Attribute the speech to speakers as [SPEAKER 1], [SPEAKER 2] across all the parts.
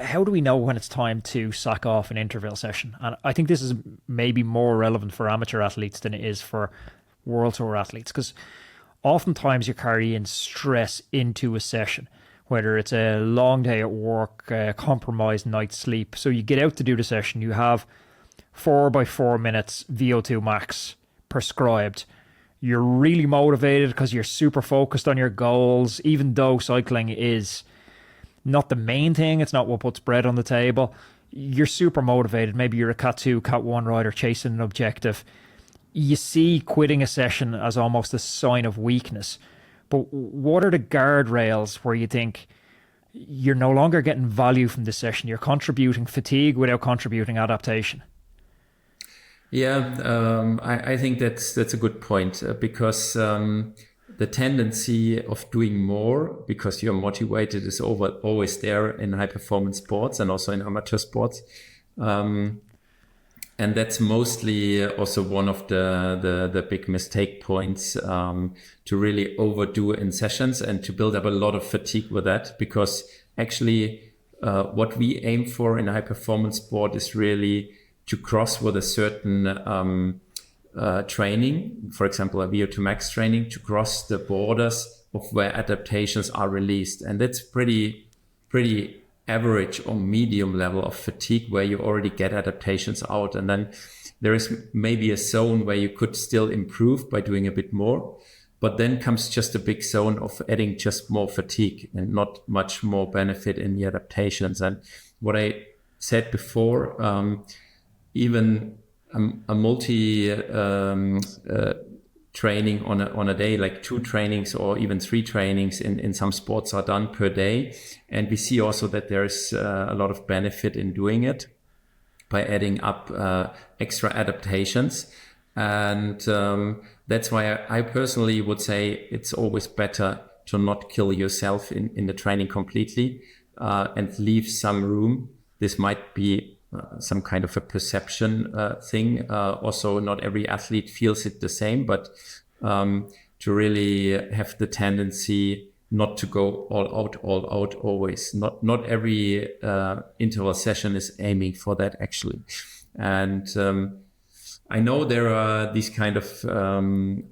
[SPEAKER 1] how do we know when it's time to sack off an interval session? And I think this is maybe more relevant for amateur athletes than it is for World Tour athletes, because oftentimes you're carrying stress into a session, whether it's a long day at work, a compromised night's sleep. So you get out to do the session, you have 4 by 4 minutes VO2 max prescribed. You're really motivated because you're super focused on your goals, even though cycling is not the main thing. It's not what puts bread on the table. You're super motivated. Maybe you're a Cat 2, Cat 1 rider chasing an objective. You see quitting a session as almost a sign of weakness. But what are the guardrails where you think you're no longer getting value from this session? You're contributing fatigue without contributing adaptation.
[SPEAKER 2] Yeah, I think that's a good point, because the tendency of doing more because you're motivated is always there in high performance sports and also in amateur sports. And that's mostly also one of the big mistake points, to really overdo in sessions and to build up a lot of fatigue with that, because actually what we aim for in a high performance sport is really to cross with a certain training, for example, a VO2 max training, to cross the borders of where adaptations are released. And that's pretty average or medium level of fatigue where you already get adaptations out. And then there is maybe a zone where you could still improve by doing a bit more. But then comes just a big zone of adding just more fatigue and not much more benefit in the adaptations. And what I said before, even a multi training on a day, like 2 trainings or even 3 trainings in some sports are done per day. And we see also that there's a lot of benefit in doing it by adding up extra adaptations. And that's why I personally would say it's always better to not kill yourself in the training completely, and leave some room. This might be some kind of a perception thing. Also, not every athlete feels it the same, but to really have the tendency not to go all out always. Not every interval session is aiming for that, actually. And I know there are these kind of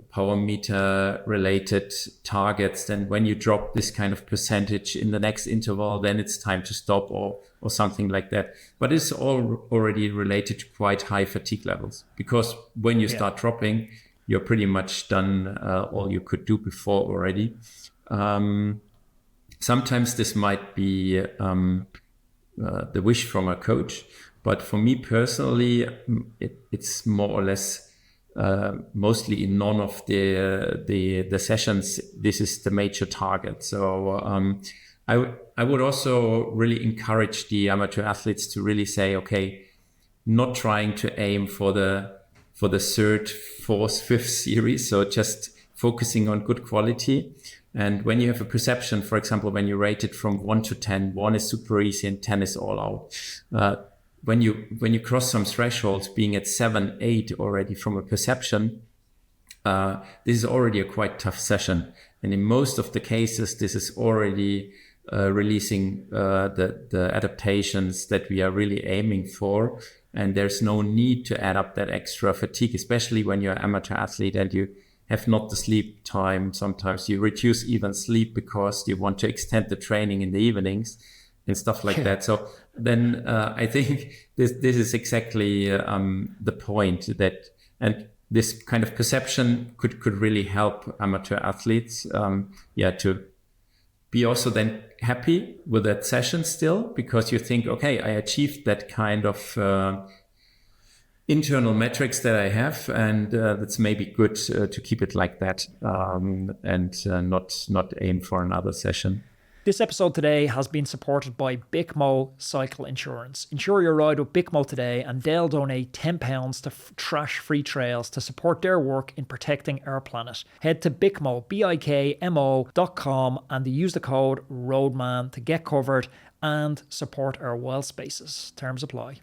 [SPEAKER 2] power meter related targets. Then when you drop this kind of percentage in the next interval, then it's time to stop or something like that. But it's all already related to quite high fatigue levels, because when you start dropping, you're pretty much done all you could do before already. Sometimes this might be the wish from a coach. But for me personally, it's more or less mostly in none of the sessions. This is the major target. So I would also really encourage the amateur athletes to really say, okay, not trying to aim for the 3rd, 4th, 5th series. So just focusing on good quality. And when you have a perception, for example, when you rate it from 1 to 10, 1 is super easy and 10 is all out. When you cross some thresholds, being at 7, 8 already from a perception, this is already a quite tough session. And in most of the cases, this is already releasing the adaptations that we are really aiming for. And there's no need to add up that extra fatigue, especially when you're an amateur athlete and you have not the sleep time. Sometimes you reduce even sleep because you want to extend the training in the evenings and stuff like that. So then I think this is exactly the point, that, and this kind of perception could really help amateur athletes to be also then happy with that session still, because you think, okay, I achieved that kind of internal metrics that I have, and that's maybe good to keep it like that, and not aim for another session.
[SPEAKER 1] This episode today has been supported by BIKMO Cycle Insurance. Insure your ride with BIKMO today and they'll donate £10 to Trash Free Trails to support their work in protecting our planet. Head to BIKMO, BIKMO.com, and use the code ROADMAN to get covered and support our wild spaces. Terms apply.